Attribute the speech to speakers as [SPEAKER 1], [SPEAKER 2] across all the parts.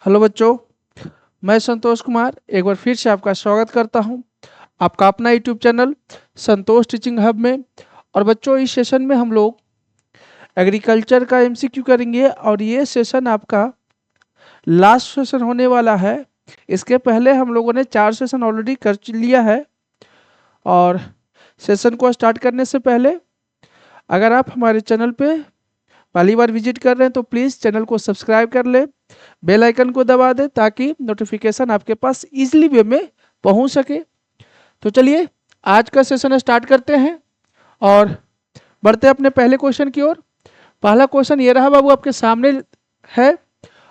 [SPEAKER 1] Hello बच्चों, मैं संतोष कुमार एक बार फिर से आपका स्वागत करता हूं आपका अपना यूट्यूब चैनल संतोष टीचिंग हब में। और बच्चों, इस सेशन में हम लोग एग्रीकल्चर का एमसीक्यू करेंगे और ये सेशन आपका लास्ट सेशन होने वाला है। इसके पहले हम लोगों ने 4 सेशन ऑलरेडी कर लिया है। और सेशन को स्टार्ट करने से पहले अगर आप हमारे चैनल पे पहली बार विजिट कर रहे हैं तो प्लीज़ चैनल को सब्सक्राइब कर ले, बेल आइकन को दबा दें ताकि नोटिफिकेशन आपके पास इजीली वे में पहुंच सके। तो चलिए आज का सेशन स्टार्ट करते हैं और बढ़ते हैं अपने पहले क्वेश्चन की ओर। पहला क्वेश्चन ये रहा बाबू, आपके सामने है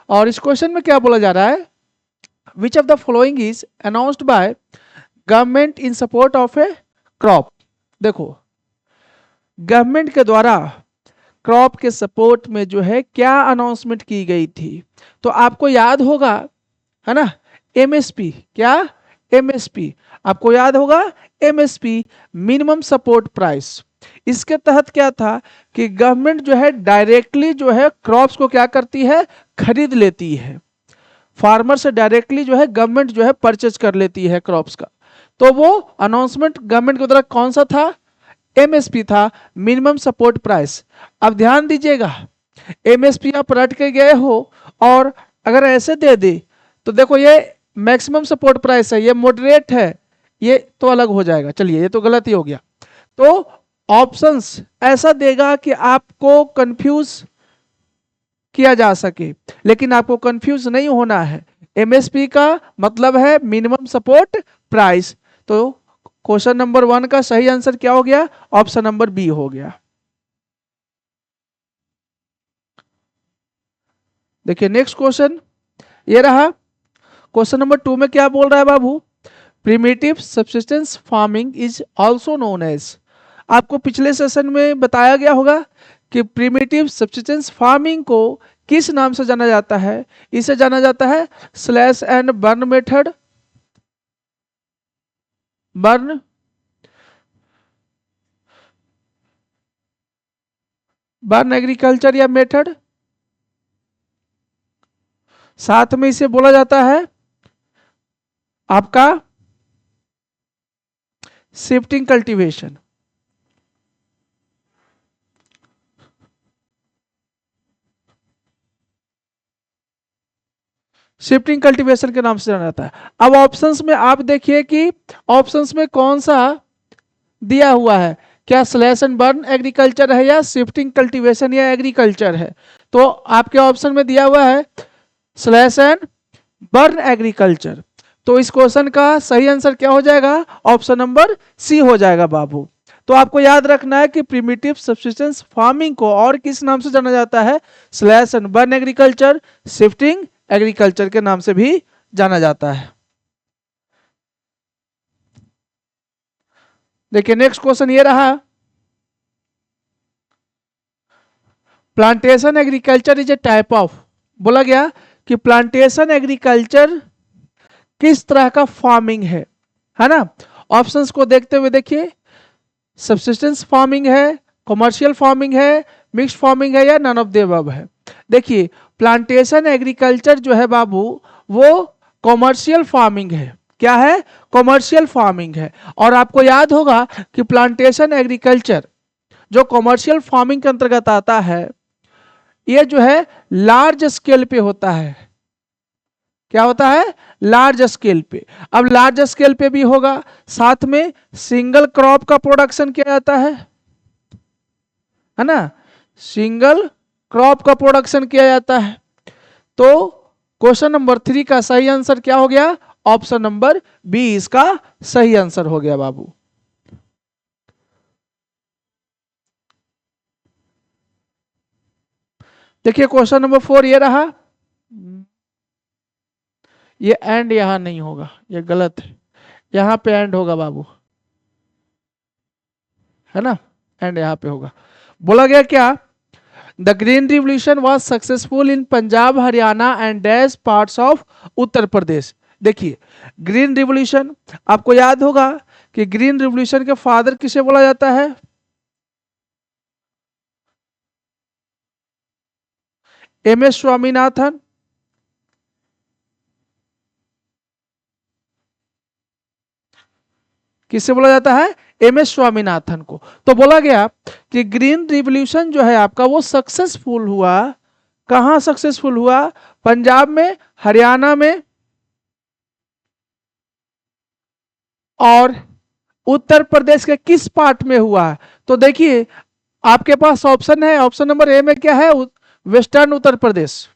[SPEAKER 1] और इस क्वेश्चन में क्या बोला जा रहा है, which of the following is announced by government in support of A crop. देखो, गवर्नमेंट के द्वारा क्रॉप के सपोर्ट में जो है क्या अनाउंसमेंट की गई थी। तो आपको याद होगा, है ना, एमएसपी। क्या? एमएसपी आपको याद होगा, एमएसपी मिनिमम सपोर्ट प्राइस। इसके तहत क्या था कि गवर्नमेंट जो है डायरेक्टली जो है क्रॉप्स को क्या करती है, खरीद लेती है। फार्मर से डायरेक्टली जो है गवर्नमेंट जो है परचेज कर लेती है क्रॉप्स का। तो वो अनाउंसमेंट गवर्नमेंट के द्वारा कौन सा था? एमएसपी था, मिनिमम सपोर्ट प्राइस। अब ध्यान दीजिएगा, एमएसपी आप रट के गए हो और अगर ऐसे दे दे तो देखो ये मैक्सिमम सपोर्ट प्राइस है, ये मॉडरेट है, ये तो अलग हो जाएगा। चलिए ये तो गलत ही हो गया। तो ऑप्शंस ऐसा देगा कि आपको कंफ्यूज किया जा सके, लेकिन आपको कंफ्यूज नहीं होना है। एमएसपी का मतलब है मिनिमम सपोर्ट प्राइस। तो क्वेश्चन नंबर 1 का सही आंसर क्या हो गया? ऑप्शन नंबर बी हो गया। देखिए नेक्स्ट क्वेश्चन ये रहा। क्वेश्चन नंबर 2 में क्या बोल रहा है बाबू, primitive subsistence farming is also known as. आपको पिछले सेशन में बताया गया होगा कि प्रिमिटिव सब्सिस्टेंस फार्मिंग को किस नाम से जाना जाता है। इसे जाना जाता है slash and burn method, burn burn agriculture या मेथड। साथ में इसे बोला जाता है आपका शिफ्टिंग कल्टीवेशन। शिफ्टिंग कल्टीवेशन के नाम से जाना जाता है। अब ऑप्शंस में आप देखिए कि ऑप्शंस में कौन सा दिया हुआ है, क्या स्लैश एंड बर्न एग्रीकल्चर है या शिफ्टिंग कल्टीवेशन या एग्रीकल्चर है। तो आपके ऑप्शन में दिया हुआ है स्लैश एंड बर्न एग्रीकल्चर। तो इस क्वेश्चन का सही आंसर क्या हो जाएगा? ऑप्शन नंबर सी हो जाएगा बाबू। तो आपको याद रखना है कि प्रिमिटिव सब्सिस्टेंस फार्मिंग को और किस नाम से जाना जाता है? Slash and burn agriculture, shifting agriculture के नाम से भी जाना जाता है। देखिए नेक्स्ट क्वेश्चन ये रहा, plantation agriculture is a type of. बोला गया कि प्लांटेशन एग्रीकल्चर किस तरह का फार्मिंग है ना। ऑप्शंस को देखते हुए देखिए, सब्सिस्टेंस फार्मिंग है, कमर्शियल फार्मिंग है, मिक्स फार्मिंग है या नन ऑफ द अबव है। देखिए प्लांटेशन एग्रीकल्चर जो है बाबू वो कमर्शियल फार्मिंग है। क्या है? कमर्शियल फार्मिंग है। और आपको याद होगा कि प्लांटेशन एग्रीकल्चर जो कमर्शियल फार्मिंग के अंतर्गत आता है, ये जो है लार्ज स्केल पे होता है। क्या होता है? लार्ज स्केल पे। अब लार्ज स्केल पे भी होगा, साथ में सिंगल क्रॉप का प्रोडक्शन किया जाता है ना, सिंगल क्रॉप का प्रोडक्शन किया जाता है। तो क्वेश्चन नंबर 3 का सही आंसर क्या हो गया? ऑप्शन नंबर बी इसका सही आंसर हो गया बाबू। देखिए क्वेश्चन नंबर 4 ये रहा, ये एंड यहां नहीं होगा, ये गलत है, यहां पे एंड होगा बाबू, है ना, एंड यहां पे होगा। बोला गया क्या, the green revolution was successful in Punjab, Haryana and dash parts of Uttar Pradesh. देखिए ग्रीन रिवॉल्यूशन, आपको याद होगा कि ग्रीन रिवॉल्यूशन के फादर किसे बोला जाता है? एम एस स्वामीनाथन, किससे बोला जाता है? MS स्वामीनाथन को। तो बोला गया कि ग्रीन रिवॉल्यूशन जो है आपका वो सक्सेसफुल हुआ। कहां सक्सेसफुल हुआ? पंजाब में, हरियाणा में और उत्तर प्रदेश के किस पार्ट में हुआ है? तो देखिए आपके पास ऑप्शन है, ऑप्शन नंबर ए में क्या है? Western Uttar Pradesh.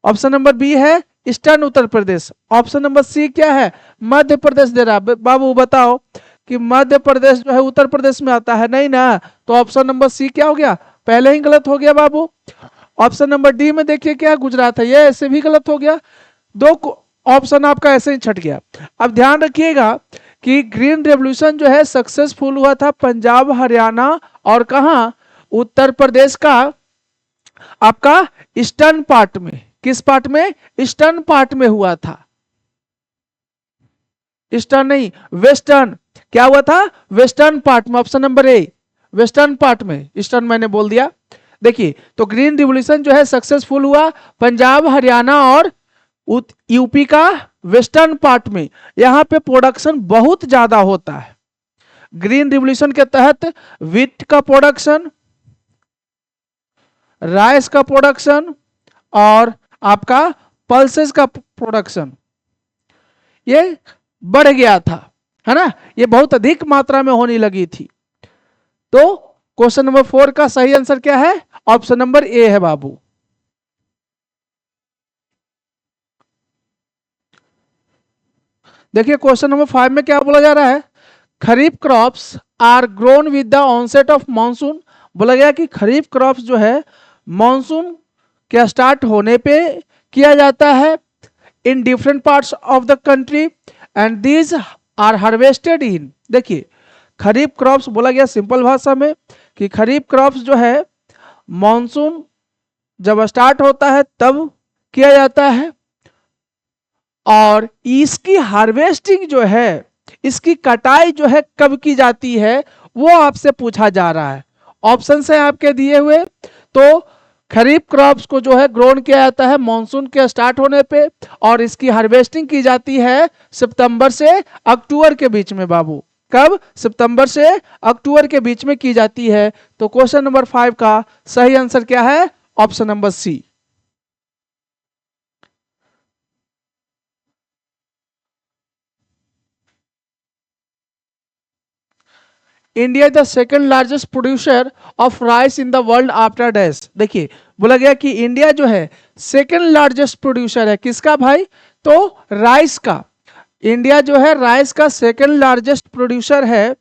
[SPEAKER 1] Option number B है eastern Uttar Pradesh. Option number सी क्या है? मध्य प्रदेश दे रहा। बाबू बताओ कि मध्य प्रदेश जो है उत्तर प्रदेश में आता है? नहीं ना। तो ऑप्शन नंबर सी क्या हो गया? पहले ही गलत हो गया बाबू। ऑप्शन नंबर डी में देखिए क्या गुजरात है, ये ऐसे भी गलत हो गया। दो ऑप्शन आपका ऐसे ही छट गया। अब ध्यान रखिएगा कि ग्रीन रेवोल्यूशन जो है सक्सेसफुल हुआ था पंजाब, हरियाणा और कहां? उत्तर प्रदेश का आपका ईस्टर्न पार्ट में। किस पार्ट में? ईस्टर्न पार्ट में हुआ था। ईस्टर्न नहीं, वेस्टर्न। क्या हुआ था? वेस्टर्न पार्ट में। Option number A western part में। ईस्टर्न मैंने बोल दिया। देखिए तो ग्रीन रिवॉल्यूशन जो है सक्सेसफुल हुआ पंजाब, हरियाणा और यूपी का वेस्टर्न पार्ट में। यहां पे प्रोडक्शन बहुत ज्यादा होता है। ग्रीन रिवॉल्यूशन के तहत व्हीट का प्रोडक्शन, राइस का प्रोडक्शन और आपका पल्सेस का प्रोडक्शन ये बढ़ गया था, है ना। ये बहुत अधिक मात्रा में होने लगी थी। तो क्वेश्चन नंबर 4 का सही आंसर क्या है? ऑप्शन नंबर ए है बाबू। देखिए क्वेश्चन नंबर 5 में क्या बोला जा रहा है? Kharif crops are grown with the onset of monsoon. बोला गया कि खरीफ क्रॉप्स जो है मानसून के स्टार्ट होने पे किया जाता है in different parts of the country and these are harvested in. देखिए खरीफ क्रॉप्स बोला गया सिंपल भाषा में कि खरीफ क्रॉप्स जो है मानसून जब स्टार्ट होता है तब किया जाता है और इसकी हार्वेस्टिंग जो है, इसकी कटाई जो है कब की जाती है वो आपसे पूछा जा रहा है। ऑप्शन है आपके दिए हुए। तो खरीफ क्रॉप्स को जो है ग्रोन किया जाता है मानसून के स्टार्ट होने पे और इसकी हार्वेस्टिंग की जाती है सितंबर से अक्टूबर के बीच में बाबू। कब? सितंबर से अक्टूबर के बीच में की जाती है। तो क्वेश्चन नंबर 5 का सही आंसर क्या है? Option number C. India the second largest producer of rice in the world after dash. देखिए बोला गया कि इंडिया जो है सेकंड लार्जेस्ट प्रोड्यूसर है। किसका भाई? तो राइस का। इंडिया जो है राइस का सेकंड लार्जेस्ट प्रोड्यूसर है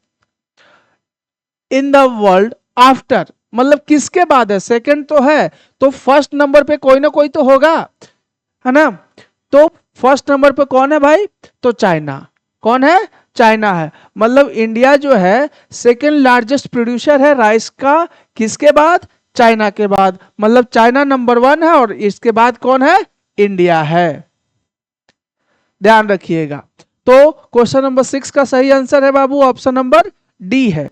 [SPEAKER 1] इन द वर्ल्ड आफ्टर, मतलब किसके बाद है? सेकंड तो है तो फर्स्ट नंबर पे कोई ना कोई तो होगा, है ना। तो फर्स्ट नंबर पे कौन है भाई? तो चाइना। कौन है? चाइना है। मतलब इंडिया जो है सेकंड लार्जेस्ट प्रोड्यूसर है राइस का। किसके बाद? चाइना के बाद। मतलब चाइना नंबर 1 है और इसके बाद कौन है? इंडिया है। ध्यान रखिएगा। तो क्वेश्चन नंबर 6 का सही आंसर है बाबू ऑप्शन नंबर डी है।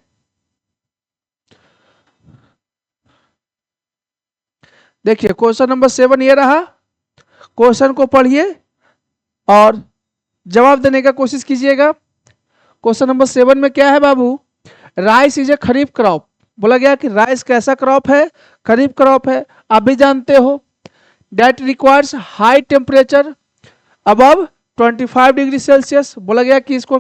[SPEAKER 1] देखिए क्वेश्चन नंबर 7 ये रहा। क्वेश्चन को पढ़िए और जवाब देने का कोशिश कीजिएगा। क्वेश्चन नंबर 7 में क्या है बाबू? Rice is a kharif crop. बोला गया कि राइस कैसा क्रॉप है? खरीफ क्रॉप है। आप भी जानते हो that requires high temperature above 25 degree Celsius. बोला गया कि इसको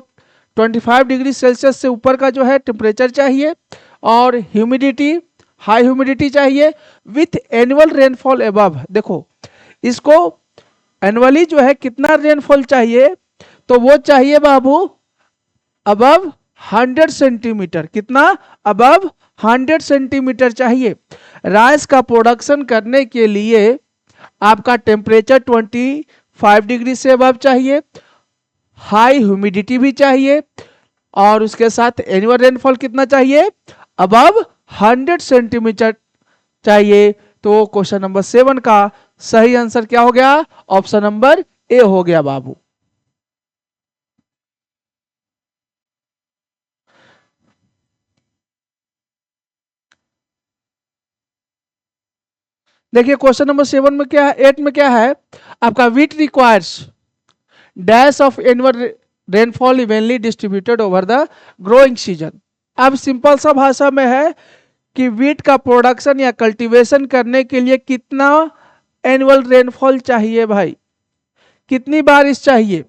[SPEAKER 1] 25 डिग्री सेल्सियस से ऊपर का जो है टेम्परेचर चाहिए और ह्यूमिडिटी, हाई ह्यूमिडिटी चाहिए विथ एनुअल रेनफॉल अबव। देखो इसको एनुअली जो है कितना रेनफॉल चाहिए? तो वो चाहिए बाबू अबव 100 सेंटीमीटर। कितना? अबव 100 सेंटीमीटर चाहिए। राइस का प्रोडक्शन करने के लिए आपका टेम्परेचर 25 डिग्री से अबव चाहिए, हाई ह्यूमिडिटी भी चाहिए और उसके साथ एनुअल रेनफॉल कितना चाहिए? अबव 100 सेंटीमीटर चाहिए। तो क्वेश्चन नंबर 7 का सही आंसर क्या हो गया? ऑप्शन नंबर ए हो गया बाबू। देखिए क्वेश्चन नंबर 7 में क्या है, 8 में क्या है आपका? Wheat requires dash of annual rainfall evenly distributed over the growing season. अब सिंपल सा भाषा में है कि वीट का प्रोडक्शन या कल्टीवेशन करने के लिए कितना एनुअल रेनफॉल चाहिए भाई, कितनी बारिश चाहिए।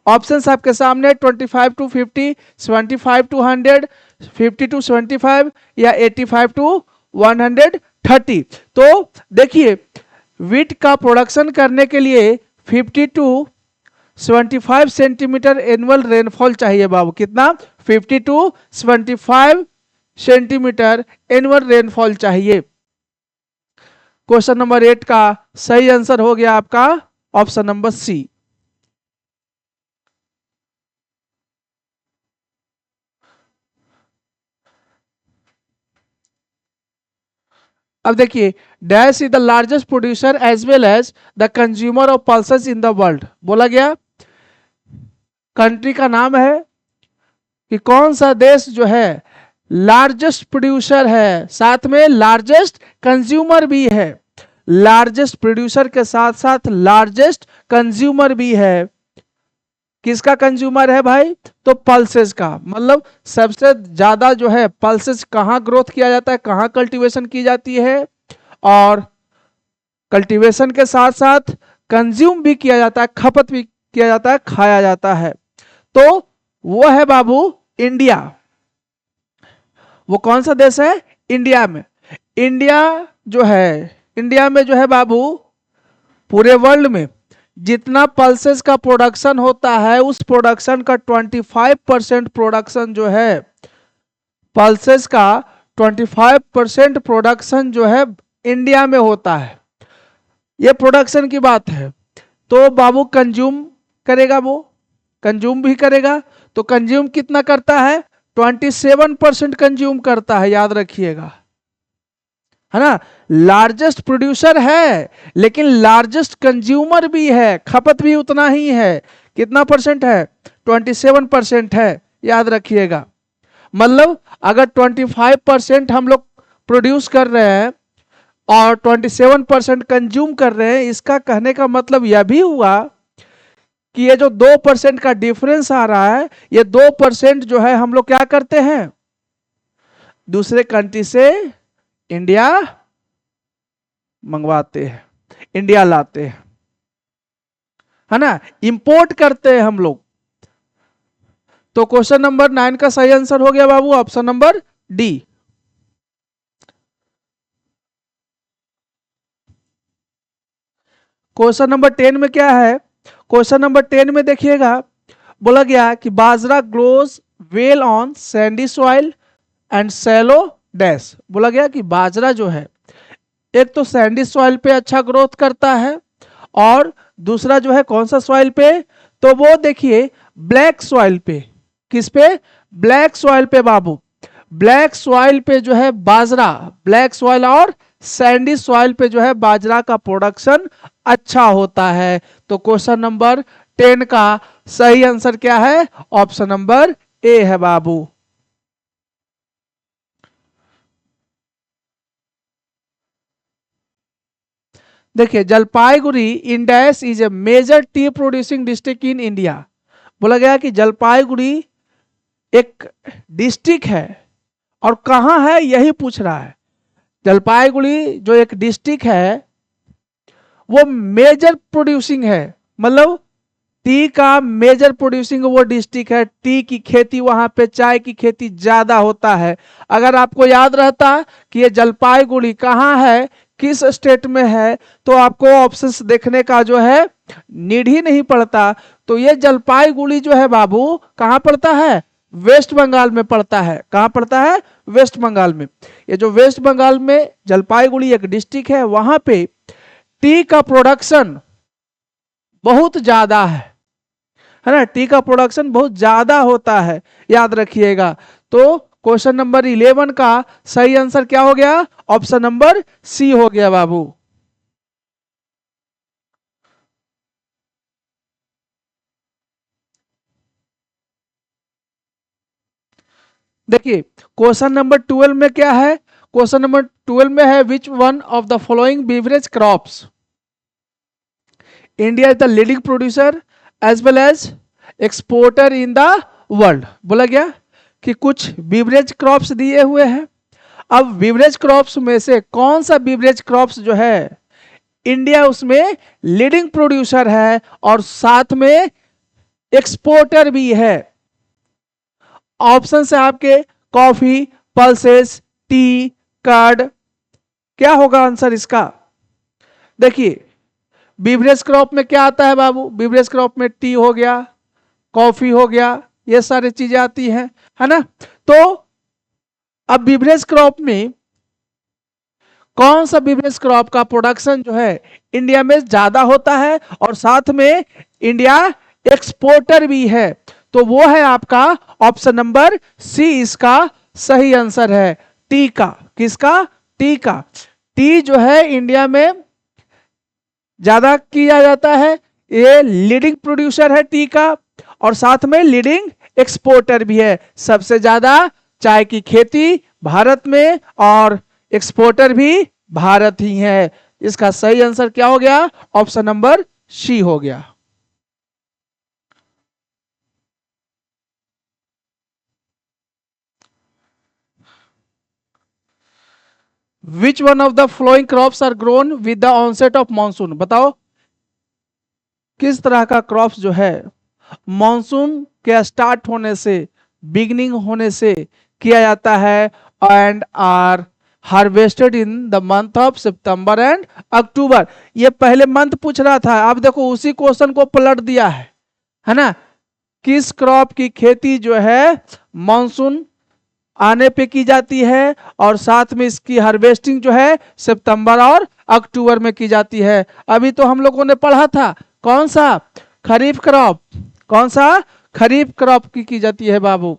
[SPEAKER 1] ऑप्शंस आपके सामने 25 टू 50, 75 टू 100, 50 टू 75 या 85 टू 130। तो देखिए वीट का प्रोडक्शन करने के लिए 50 टू 75 सेंटीमीटर एनुअल रेनफॉल चाहिए बाबू। कितना? 50 टू 75 सेंटीमीटर एनुअल रेनफॉल चाहिए। क्वेश्चन नंबर 8 का सही आंसर हो गया आपका ऑप्शन नंबर सी। अब देखिए dash is the largest producer as well as the consumer of pulses in the world. बोला गया कंट्री का नाम है कि कौन सा देश जो है लार्जेस्ट प्रोड्यूसर है, साथ में लार्जेस्ट कंज्यूमर भी है। लार्जेस्ट प्रोड्यूसर के साथ साथ लार्जेस्ट कंज्यूमर भी है। किसका कंज्यूमर है भाई? तो पल्सेस का, मतलब सबसे ज्यादा जो है पल्सेस कहाँ ग्रोथ किया जाता है, कहाँ कल्टीवेशन की जाती है, और कल्टीवेशन के साथ साथ कंज्यूम भी किया जाता है, खपत भी किया जाता है, खाया जाता है। तो वो है बाबू इंडिया। वो कौन सा देश है? इंडिया में। इंडिया जो है, इंडिया में जो है बाबू पूरे वर्ल्ड में जितना पल्सेस का प्रोडक्शन होता है उस प्रोडक्शन का 25% प्रोडक्शन जो है, पल्सेस का 25% प्रोडक्शन जो है इंडिया में होता है। ये प्रोडक्शन की बात है। तो बाबू कंज्यूम करेगा, वो कंज्यूम भी करेगा। तो कंज्यूम कितना करता है? 27% कंज्यूम करता है, याद रखिएगा, है ना। लार्जेस्ट प्रोड्यूसर है लेकिन लार्जेस्ट कंज्यूमर भी है, खपत भी उतना ही है। कितना परसेंट है? 27% है, याद रखिएगा। मतलब अगर 25% हम लोग प्रोड्यूस कर रहे हैं और 27% कंज्यूम कर रहे हैं, इसका कहने का मतलब यह भी हुआ कि ये जो 2% का डिफरेंस आ रहा है, ये 2% जो है हम लोग क्या करते हैं, दूसरे कंट्री से इंडिया मंगवाते हैं, इंडिया लाते हैं, है ना, इंपोर्ट करते हैं हम लोग। तो क्वेश्चन नंबर 9 का सही आंसर हो गया बाबू option number D. Question number 10 में क्या है? क्वेश्चन नंबर 10 में देखिएगा, बोला गया कि bajra grows well on sandy soil and shallow dash. बोला गया कि बाजरा जो है एक तो सैंडी सॉइल पे अच्छा ग्रोथ करता है, और दूसरा जो है कौन सा सॉइल पे? तो वो देखिए ब्लैक सॉइल पे। किस पे? ब्लैक सॉइल पे बाबू। ब्लैक सॉइल पे जो है बाजरा, ब्लैक सॉइल और सैंडी सॉइल पे जो है बाजरा का प्रोडक्शन अच्छा होता है। तो क्वेश्चन नंबर 10 का सही आंसर क्या है? ऑप्शन नंबर ए है बाबू। देखिए Jalpaiguri in dash is a major tea producing district in India. बोला गया कि जलपाईगुड़ी एक डिस्ट्रिक्ट है, और कहाँ है यही पूछ रहा है। जलपाईगुड़ी जो एक डिस्ट्रिक्ट है वो मेजर प्रोड्यूसिंग है, मतलब टी का मेजर प्रोड्यूसिंग वो डिस्ट्रिक्ट है। टी की खेती वहां पे, चाय की खेती ज्यादा होता है। अगर आपको याद रहता कि ये जलपाईगुड़ी कहाँ है, किस स्टेट में है, तो आपको ऑप्शंस देखने का जो है नीड ही नहीं पड़ता। तो ये जलपाईगुड़ी जो है बाबू कहाँ पड़ता है? वेस्ट बंगाल में पड़ता है। कहाँ पड़ता है? वेस्ट बंगाल में। ये जो वेस्ट बंगाल में जलपाईगुड़ी एक डिस्ट्रिक्ट है, वहां पे टी का प्रोडक्शन बहुत ज्यादा है ना, टी का प्रोडक्शन बहुत ज्यादा होता है, याद रखिएगा। तो क्वेश्चन नंबर 11 का सही आंसर क्या हो गया? ऑप्शन नंबर सी हो गया बाबू। देखिए क्वेश्चन नंबर 12 में क्या है? क्वेश्चन नंबर 12 में है which one of the following beverage crops India is the leading producer as well as exporter in the world. बोला गया कि कुछ बीवरेज क्रॉप्स दिए हुए हैं। अब बीवरेज क्रॉप्स में से कौन सा बीवरेज क्रॉप्स जो है इंडिया उसमें लीडिंग प्रोड्यूसर है और साथ में एक्सपोर्टर भी है। ऑप्शन है आपके कॉफी, पल्सेस, टी, कर्ड। क्या होगा आंसर इसका? देखिए बीवरेज क्रॉप में क्या आता है बाबू? बीवरेज क्रॉप में टी हो गया, कॉफी हो गया, ये सारी चीजें आती हैं, है ना। तो अब बीवरेज क्रॉप में कौन सा बीवरेज क्रॉप का प्रोडक्शन जो है इंडिया में ज्यादा होता है और साथ में इंडिया एक्सपोर्टर भी है? तो वो है आपका ऑप्शन नंबर सी, इसका सही आंसर है टी का। किसका? टी का। टी जो है इंडिया में ज्यादा किया जाता है, ये लीडिंग प्रोड्यूसर है टी का और साथ में लीडिंग एक्सपोर्टर भी है। सबसे ज्यादा चाय की खेती भारत में और एक्सपोर्टर भी भारत ही है। इसका सही आंसर क्या हो गया? ऑप्शन नंबर सी हो गया। Which one of the following crops are grown with the onset of monsoon? बताओ किस तरह का क्रॉप्स जो है मानसून के स्टार्ट होने से, बिगनिंग होने से किया जाता है and are harvested in the month of September and October. ये पहले मंथ पूछ रहा था, अब देखो उसी क्वेश्चन को पलट दिया है ना। किस क्रॉप की खेती जो है मानसून आने पे की जाती है और साथ में इसकी हार्वेस्टिंग जो है सितंबर और अक्टूबर में की जाती है। अभी तो हम लोगों ने पढ़ा था कौन सा? खरीफ क्रॉप। कौन सा? खरीफ क्रॉप की जाती है बाबू।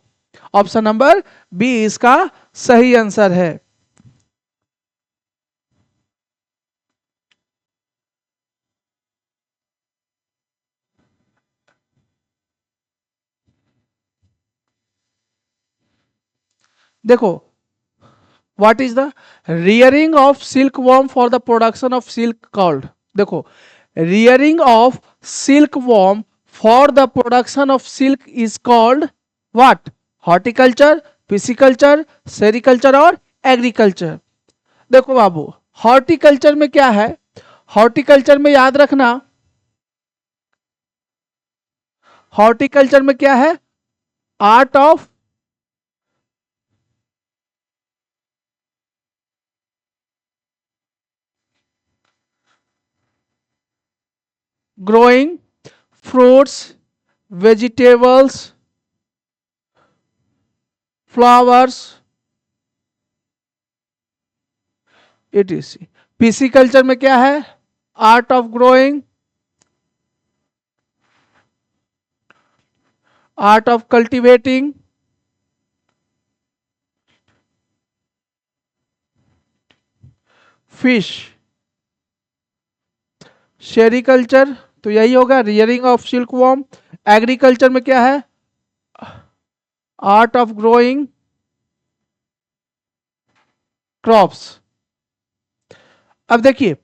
[SPEAKER 1] ऑप्शन नंबर बी इसका सही आंसर है। देखो what is the rearing of silk worm for the production of silk called? देखो rearing of silk worm for the production of silk is called what? Horticulture, pisciculture, sericulture और agriculture. देखो बाबू horticulture में क्या है? Horticulture में याद रखना, हॉर्टिकल्चर में क्या है? Art of growing fruits, vegetables, flowers, etc. Pisciculture में क्या है? Art of growing, art of cultivating, fish. Sericulture तो यही होगा, rearing of silk warm. Agriculture में क्या है? Art of growing crops. अब देखिए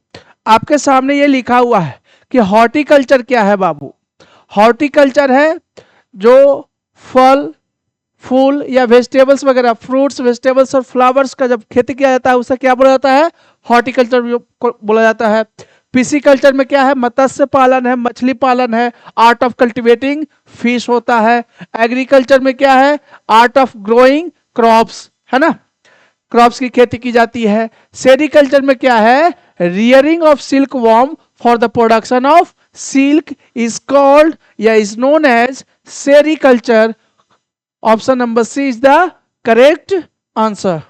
[SPEAKER 1] आपके सामने ये लिखा हुआ है कि हॉर्टिकल्चर क्या है बाबू? हॉर्टिकल्चर है जो फल, फूल या वेजिटेबल्स वगैरह, फ्रूट्स, वेजिटेबल्स और फ्लावर्स का जब खेती किया जाता है उसे क्या बोला जाता है? हॉर्टिकल्चर बोला जाता है। पिसिकल्चर में क्या है? मत्स्य पालन है, मछली पालन है, आर्ट ऑफ कल्टिवेटिंग फिश होता है। एग्रीकल्चर में क्या है? आर्ट ऑफ ग्रोइंग क्रॉप्स, है ना, क्रॉप्स की खेती की जाती है। सेरिकल्चर में क्या है? Rearing of silk worm for the production of silk is called या is known as sericulture. Option number C is the correct answer.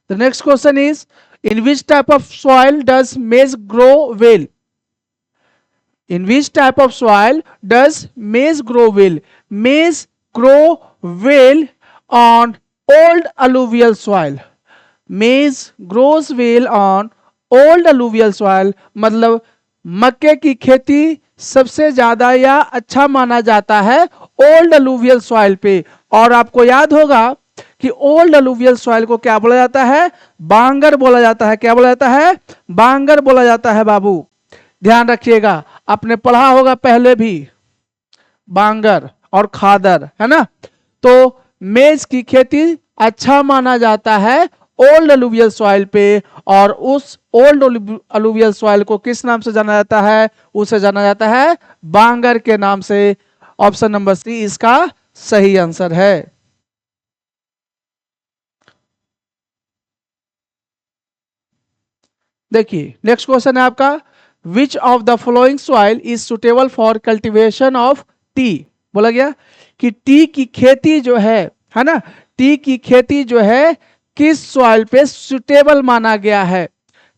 [SPEAKER 1] The next question is, in which type of soil does maize grow well? In which type of soil does maize grow well? Maize grow well on old alluvial soil. Maize grows well on old alluvial soil, मतलब मक्के की खेती सबसे ज्यादा या अच्छा माना जाता है ओल्ड अलूवियल सॉइल पे। और आपको याद होगा कि ओल्ड अलुवियल सॉइल को क्या बोला जाता है? बांगर बोला जाता है। क्या बोला जाता है? बांगर बोला जाता है बाबू, ध्यान रखिएगा, आपने पढ़ा होगा पहले भी, बांगर और खादर, है ना। तो मेज की खेती अच्छा माना जाता है ओल्ड अलुवियल सॉइल पे, और उस ओल्ड अलुवियल सॉइल को किस नाम से जाना जाता है? उसे जाना जाता है बांगर के नाम से। ऑप्शन नंबर सी इसका सही आंसर है। देखिए नेक्स्ट क्वेश्चन है आपका, which of the following soil is suitable for cultivation of T. बोला गया कि टी की खेती जो है ना, टी की खेती जो है किस सॉइल पे सुटेबल माना गया है?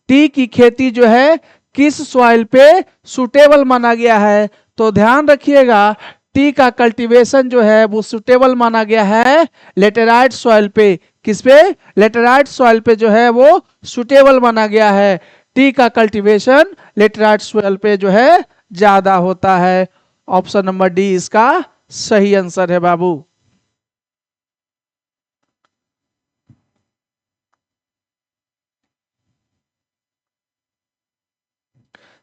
[SPEAKER 1] टी की खेती जो है किस सॉइल पे सुटेबल माना गया है? तो ध्यान रखिएगा, टी का कल्टीवेशन जो है वो सुटेबल माना गया है लेटेराइट सॉइल पे। किस पे? लेटेराइट सॉइल पे जो है वो सुटेबल माना गया है। टी का कल्टीवेशन लेटेराइट सॉइल पे जो है ज्यादा होता है। ऑप्शन नंबर डी इसका सही आंसर है बाबू।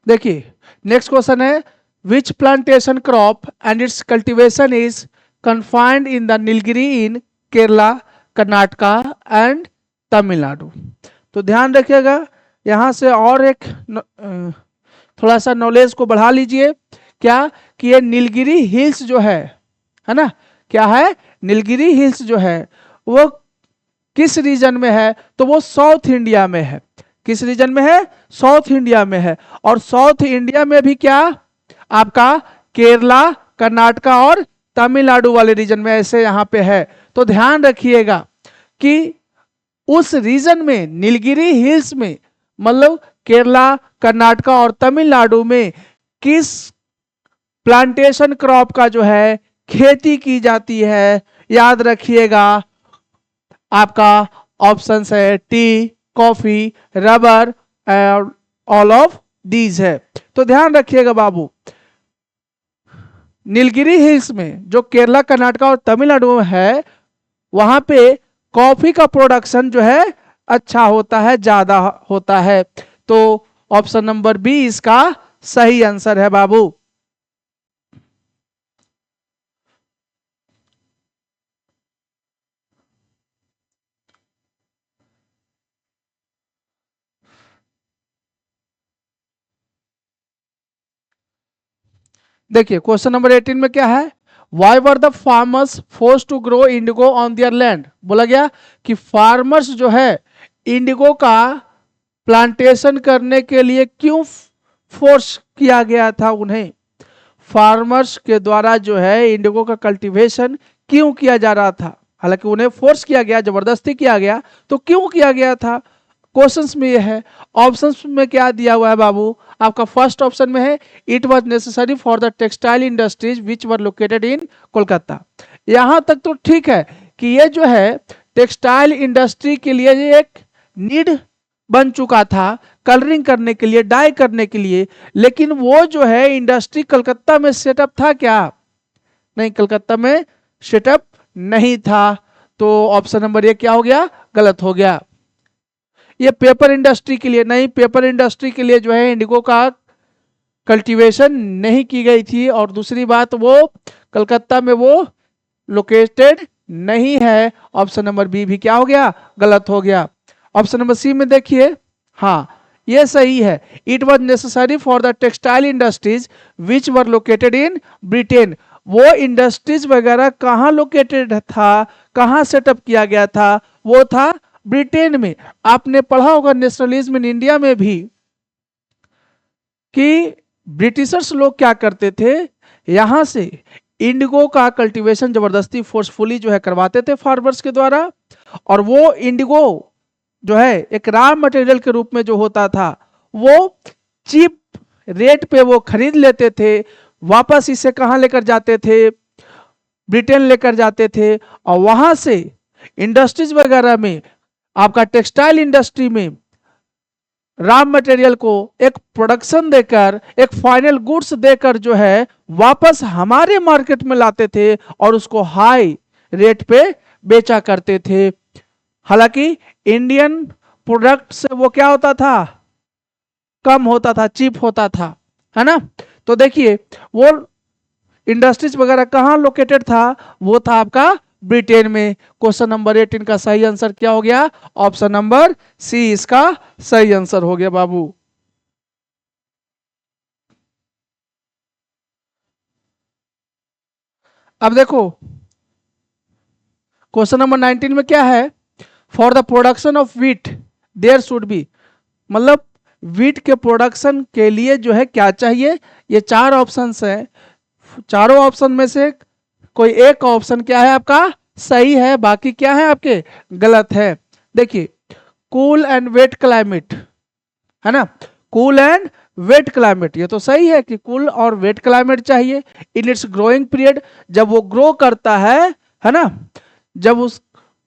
[SPEAKER 1] देखिए नेक्स्ट क्वेश्चन है, which plantation crop and its cultivation is confined in the Nilgiri in Kerala, Karnataka and Tamil Nadu. तो ध्यान रखिएगा, यहाँ से और एक थोड़ा सा नॉलेज को बढ़ा लीजिए। क्या कि ये नीलगिरी हिल्स जो है ना, क्या है? नीलगिरी हिल्स जो है वो किस रीजन में है? तो वो साउथ इंडिया में है। किस रीजन में है? साउथ इंडिया में है। और साउथ इंडिया में भी क्या आपका केरला, कर्नाटका और तमिलनाडु वाले रीजन में ऐसे यहाँ पे है। तो ध्यान रखिएगा कि उस रीजन में नीलगिरी हिल्स में, मतलब केरला, कर्नाटका और तमिलनाडु में किस प्लांटेशन क्रॉप का जो है खेती की जाती है? याद रखिएगा, आपका ऑप्शन है T, coffee, rubber, all of these है। तो ध्यान रखिएगा बाबू, नीलगिरी हिल्स में जो केरला, कर्नाटका और तमिलनाडु में है, वहां पे कॉफी का प्रोडक्शन जो है अच्छा होता है, ज्यादा होता है। तो ऑप्शन नंबर बी इसका सही आंसर है बाबू। देखिए क्वेश्चन नंबर 18 में क्या है, why were the farmers force to grow indigo on their land. बोला गया कि फार्मर्स जो है इंडिगो का प्लांटेशन करने के लिए क्यों फोर्स किया गया था उन्हें? फार्मर्स के द्वारा जो है इंडिगो का कल्टीवेशन क्यों किया जा रहा था? हालांकि उन्हें फोर्स किया गया, जबरदस्ती किया गया, तो क्यों किया गया था? क्वेश्चंस में ये है। ऑप्शंस में क्या दिया हुआ है बाबू? आपका फर्स्ट ऑप्शन में है, it was necessary for the textile industries which were located in Kolkata. यहां तक तो ठीक है कि ये जो है टेक्सटाइल इंडस्ट्री के लिए ये एक नीड बन चुका था, कलरिंग करने के लिए, डाई करने के लिए, लेकिन वो जो है इंडस्ट्री कलकत्ता में सेटअप था क्या? नहीं, कलकत्ता में सेटअप नहीं था। तो ऑप्शन नंबर ये क्या हो गया? गलत हो गया। ये पेपर इंडस्ट्री के लिए नहीं, पेपर इंडस्ट्री के लिए जो है इंडिगो का कल्टीवेशन नहीं की गई थी। और दूसरी बात, वो कलकत्ता में वो लोकेटेड नहीं है। ऑप्शन नंबर बी भी क्या हो गया? गलत हो गया। ऑप्शन नंबर सी में देखिए, हाँ ये सही है, it was necessary for the textile industries which were located in Britain. वो इंडस्ट्रीज वगैरह कहाँ लोकेटेड था, कहाँ सेटअप किया गया था? वो था ब्रिटेन में। आपने पढ़ा होगा नेशनलिज्म इन इंडिया में भी कि ब्रिटिशर्स लोग क्या करते थे, यहां से इंडिगो का कल्टीवेशन जबरदस्ती फोर्सफुली जो है करवाते थे फार्मर्स के द्वारा। और वो इंडिगो जो है एक रॉ मटेरियल के रूप में जो होता था, वो चीप रेट पे वो खरीद लेते थे, वापस इसे कहाँ लेकर जाते थे? ब्रिटेन लेकर जाते थे। और वहां से इंडस्ट्रीज वगैरह में, आपका टेक्सटाइल इंडस्ट्री में रॉ मटेरियल को एक प्रोडक्शन देकर, एक फाइनल गुड्स देकर जो है वापस हमारे मार्केट में लाते थे और उसको हाई रेट पे बेचा करते थे। हालांकि इंडियन प्रोडक्ट से वो क्या होता था, कम होता था, चीप होता था, है ना। तो देखिए वो इंडस्ट्रीज वगैरह कहाँ लोकेटेड था, वो था आपका ब्रिटेन में। क्वेश्चन नंबर 18 का सही आंसर क्या हो गया, ऑप्शन नंबर सी इसका सही आंसर हो गया बाबू। अब देखो क्वेश्चन नंबर 19 में क्या है, for the production of wheat there should be, मतलब व्हीट के प्रोडक्शन के लिए जो है क्या चाहिए, ये चार ऑप्शंस है, चारों ऑप्शन में से कोई एक ऑप्शन क्या है आपका सही है, बाकी क्या है आपके गलत है। देखिए कूल एंड वेट क्लाइमेट, है ना, कूल एंड वेट क्लाइमेट, ये तो सही है कि कूल और वेट क्लाइमेट चाहिए इन इट्स ग्रोइंग पीरियड, जब वो ग्रो करता है ना, जब उस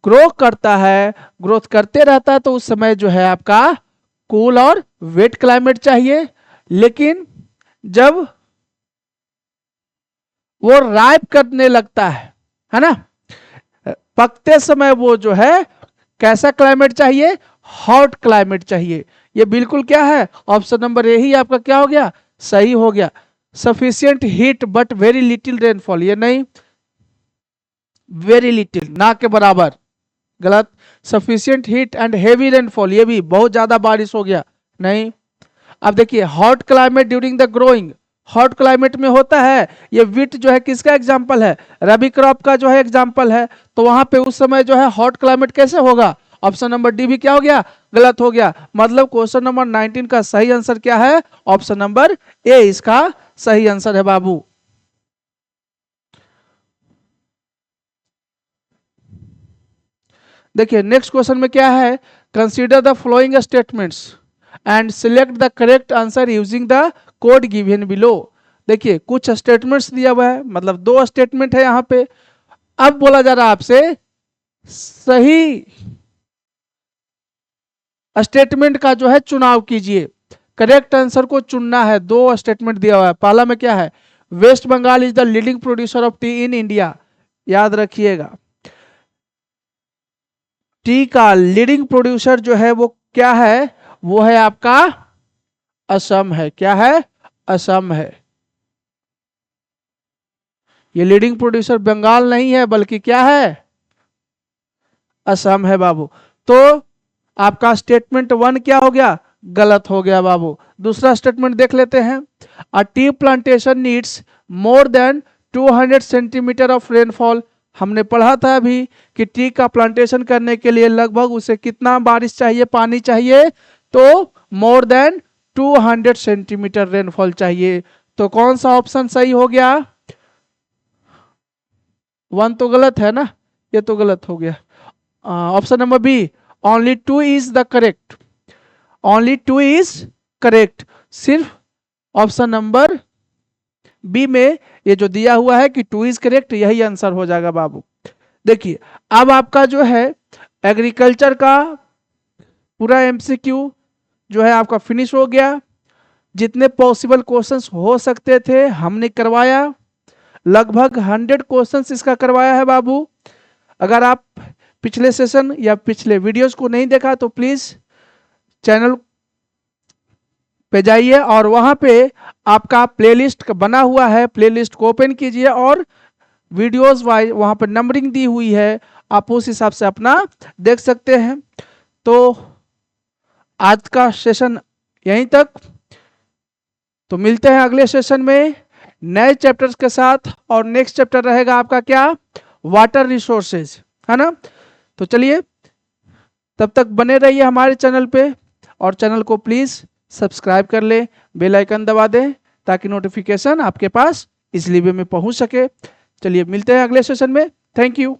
[SPEAKER 1] ग्रो करता है, ग्रोथ करते रहता है, तो उस समय जो है आपका कूल और वेट क्लाइमेट चाहिए। लेकिन जब वो राइप करने लगता है ना, पकते समय वो जो है कैसा क्लाइमेट चाहिए, हॉट क्लाइमेट चाहिए। ये बिल्कुल क्या है, ऑप्शन नंबर ए ही आपका क्या हो गया, सही हो गया। Sufficient heat but very little rainfall, ये नहीं, वेरी लिटिल ना के बराबर, गलत। Sufficient heat and heavy rainfall, ये भी बहुत ज्यादा बारिश हो गया, नहीं। अब देखिए hot climate during the growing, hot climate में होता है, ये विट जो है किसका एग्जाम्पल है, रबी क्रॉप का जो है एग्जाम्पल है, तो वहां पे उस समय जो है हॉट क्लाइमेट कैसे होगा, ऑप्शन नंबर डी भी क्या हो गया, गलत हो गया। मतलब क्वेश्चन नंबर 19 का सही आंसर क्या है, ऑप्शन नंबर ए इसका सही आंसर है बाबू। देखिए नेक्स्ट क्वेश्चन में क्या है, consider the flowing statements and select the correct answer using the code given below. देखिए कुछ स्टेटमेंट्स दिया हुआ है, मतलब दो स्टेटमेंट है यहाँ पे। अब बोला जा रहा है आपसे सही स्टेटमेंट का जो है चुनाव कीजिए, करेक्ट आंसर को चुनना है। दो स्टेटमेंट दिया हुआ है, पहला में क्या है, West Bengal is the leading producer of tea in India, याद रखिएगा टी का लीडिंग प्रोड्यूसर जो है वो क्या है, वो है आपका असम है, क्या है, असम है। ये लीडिंग प्रोड्यूसर बंगाल नहीं है बल्कि क्या है, असम है बाबू। तो आपका स्टेटमेंट 1 क्या हो गया, गलत हो गया बाबू। दूसरा स्टेटमेंट देख लेते हैं, a tea plantation needs more than 200 centimetre of rainfall. हमने पढ़ा था अभी कि टी का प्लांटेशन करने के लिए लगभग उसे कितना बारिश चाहिए, पानी चाहिए, तो मोर देन 200 सेंटीमीटर रेनफॉल चाहिए। तो कौन सा ऑप्शन सही हो गया, 1 तो गलत है ना, ये तो गलत हो गया। Option number B, only 2 is the correct, only 2 is correct. सिर्फ ऑप्शन नंबर बी में ये जो दिया हुआ है कि 2 इज करेक्ट, यही आंसर हो जाएगा बाबू। देखिए अब आपका जो है एग्रीकल्चर का पूरा एमसीक्यू जो है आपका फिनिश हो गया। जितने पॉसिबल क्वेश्चंस हो सकते थे हमने करवाया, लगभग 100 क्वेश्चंस इसका करवाया है बाबू। अगर आप पिछले सेशन या पिछले वीडियोस को नहीं देखा तो प्लीज चैनल पे जाइए और वहां पे आपका प्लेलिस्ट बना हुआ है, प्लेलिस्ट को ओपन कीजिए और वीडियोस वाइज वहां पर नंबरिंग दी हुई है, आप उस हिसाब से अपना देख सकते हैं। तो आज का सेशन यहीं तक, तो मिलते हैं अगले सेशन में नए चैप्टर्स के साथ, और नेक्स्ट चैप्टर रहेगा आपका क्या, वाटर रिसोर्सेज, है ना। तो चलिए तब तक बने रहिए हमारे चैनल पे, और चैनल को प्लीज सब्सक्राइब कर ले, बेल आइकन दबा दें ताकि नोटिफिकेशन आपके पास इजली वे में पहुंच सके। चलिए मिलते हैं अगले सेशन में, थैंक यू।